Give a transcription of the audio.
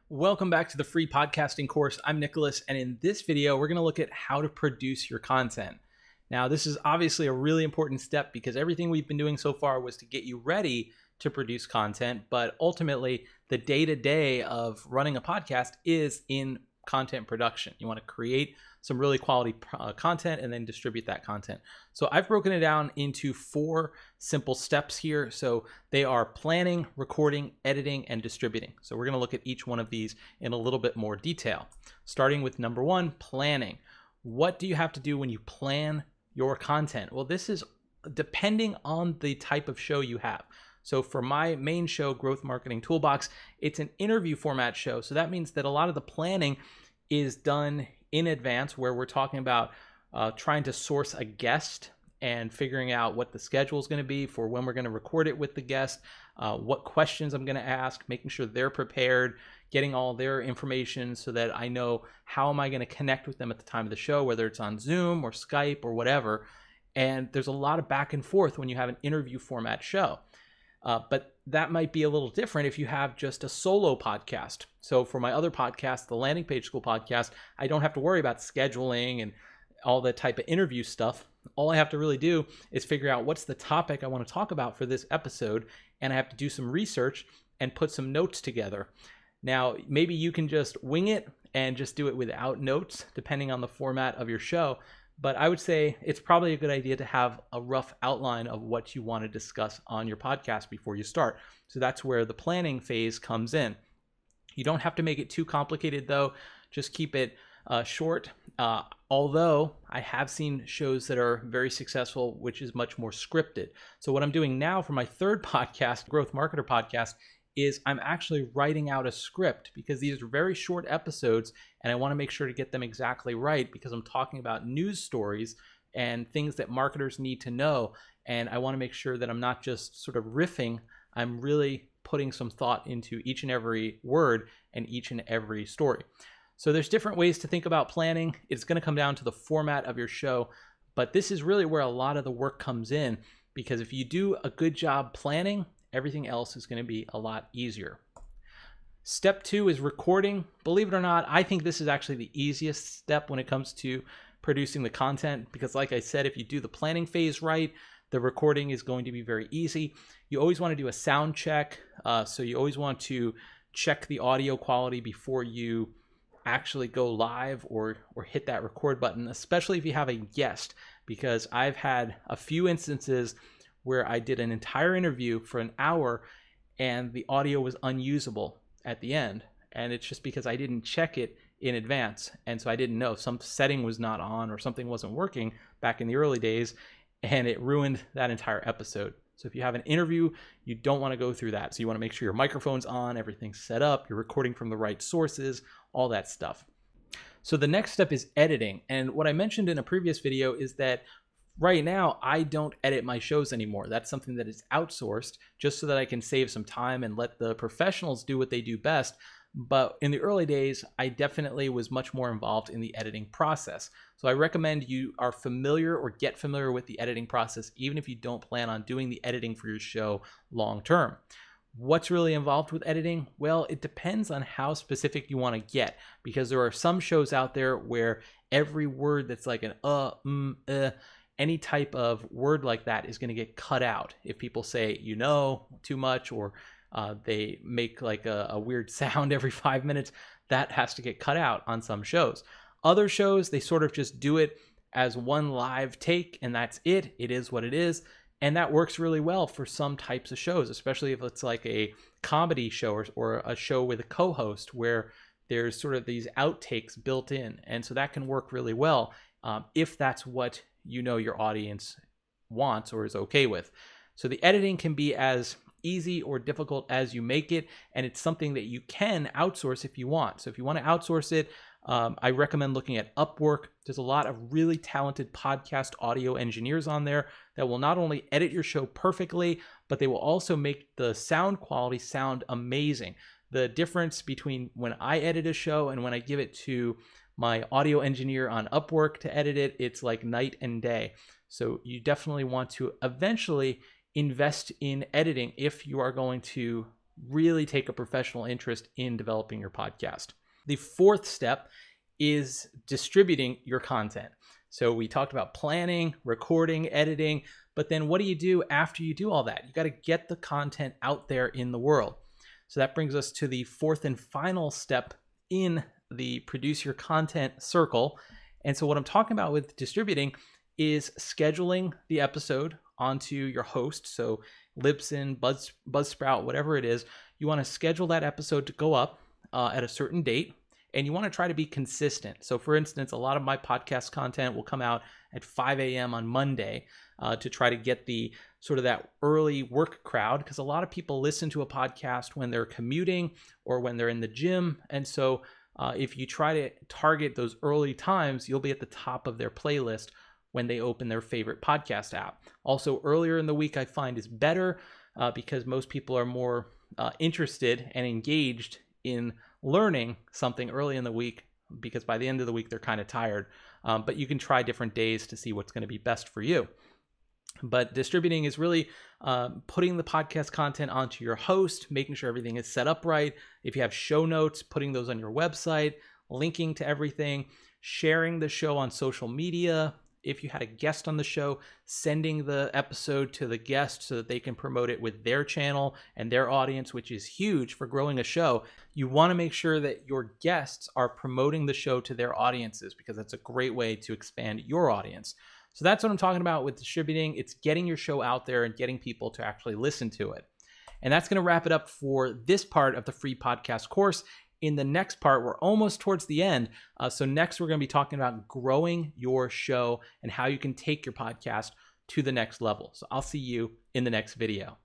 Welcome back to the free podcasting course. I'm Nicholas, and in this video, we're going to look at how to produce your content. Now, this is obviously a really important step because everything we've been doing so far was to get you ready to produce content, but ultimately, the day-to-day of running a podcast is in content production. You want to create some really quality content and then distribute that content. So I've broken it down into 4 simple steps here. So they are planning, recording, editing, and distributing. So we're going to look at each one of these in a little bit more detail. Starting with number 1, planning. What do you have to do when you plan your content? Well, this is depending on the type of show you have. So for my main show, Growth Marketing Toolbox, it's an interview format show. So that means that a lot of the planning is done in advance, where we're talking about trying to source a guest and figuring out what the schedule is going to be for when we're going to record it with the guest, what questions I'm going to ask, making sure they're prepared, getting all their information so that I know how am I going to connect with them at the time of the show, whether it's on Zoom or Skype or whatever. And there's a lot of back and forth when you have an interview format show. But that might be a little different if you have just a solo podcast. So for my other podcast, the Landing Page School podcast, I don't have to worry about scheduling and all that type of interview stuff. All I have to really do is figure out what's the topic I want to talk about for this episode, and I have to do some research and put some notes together. Now, maybe you can just wing it and just do it without notes, depending on the format of your show. But I would say it's probably a good idea to have a rough outline of what you want to discuss on your podcast before you start. So that's where the planning phase comes in. You don't have to make it too complicated, though. Just keep it short. Although I have seen shows that are very successful, which is much more scripted. So what I'm doing now for my third podcast, Growth Marketer Podcast, is I'm actually writing out a script because these are very short episodes and I want to make sure to get them exactly right because I'm talking about news stories and things that marketers need to know. And I want to make sure that I'm not just sort of riffing, I'm really putting some thought into each and every word and each and every story. So there's different ways to think about planning. It's going to come down to the format of your show, but this is really where a lot of the work comes in because if you do a good job planning, everything else is going to be a lot easier. Step 2 is recording. Believe it or not, I think this is actually the easiest step when it comes to producing the content because like I said, if you do the planning phase right, the recording is going to be very easy. You always want to do a sound check. So you always want to check the audio quality before you actually go live or hit that record button, especially if you have a guest, because I've had a few instances where I did an entire interview for an hour and the audio was unusable at the end. And it's just because I didn't check it in advance. And so I didn't know if some setting was not on or something wasn't working back in the early days, and it ruined that entire episode. So if you have an interview, you don't want to go through that. So you want to make sure your microphone's on, everything's set up, you're recording from the right sources, all that stuff. So the next step is editing. And what I mentioned in a previous video is that right now, I don't edit my shows anymore. That's something that is outsourced just so that I can save some time and let the professionals do what they do best. But in the early days, I definitely was much more involved in the editing process. So I recommend you are familiar or get familiar with the editing process, even if you don't plan on doing the editing for your show long term. What's really involved with editing? Well, it depends on how specific you want to get, because there are some shows out there where every word that's like an any type of word like that is going to get cut out. If people say, too much, or they make like a weird sound every 5 minutes, that has to get cut out on some shows. Other shows, they sort of just do it as one live take and that's it. It is what it is. And that works really well for some types of shows, especially if it's like a comedy show or a show with a co-host where there's sort of these outtakes built in. And so that can work really well if that's what your audience wants or is okay with. So the editing can be as easy or difficult as you make it, and it's something that you can outsource if you want. So if you want to outsource it, I recommend looking at Upwork. There's a lot of really talented podcast audio engineers on there that will not only edit your show perfectly, but they will also make the sound quality sound amazing. The difference between when I edit a show and when I give it to my audio engineer on Upwork to edit it, it's like night and day. So you definitely want to eventually invest in editing if you are going to really take a professional interest in developing your podcast. The fourth step is distributing your content. So we talked about planning, recording, editing, but then what do you do after you do all that? You got to get the content out there in the world. So that brings us to the fourth and final step in the produce your content circle. And so what I'm talking about with distributing is scheduling the episode onto your host. So Libsyn, Buzzsprout, whatever it is, you want to schedule that episode to go up at a certain date. And you want to try to be consistent. So for instance, a lot of my podcast content will come out at 5 a.m. on Monday to try to get the sort of that early work crowd, because a lot of people listen to a podcast when they're commuting or when they're in the gym. And so if you try to target those early times, you'll be at the top of their playlist when they open their favorite podcast app. Also, earlier in the week I find is better because most people are more interested and engaged in learning something early in the week, because by the end of the week they're kind of tired. But you can try different days to see what's going to be best for you. But distributing is really putting the podcast content onto your host, making sure everything is set up right. If you have show notes, putting those on your website, linking to everything, sharing the show on social media. If you had a guest on the show, sending the episode to the guest so that they can promote it with their channel and their audience, which is huge for growing a show. You want to make sure that your guests are promoting the show to their audiences, because that's a great way to expand your audience. So that's what I'm talking about with distributing. It's getting your show out there and getting people to actually listen to it. And that's going to wrap it up for this part of the free podcast course. In the next part, we're almost towards the end. So next, we're going to be talking about growing your show and how you can take your podcast to the next level. So I'll see you in the next video.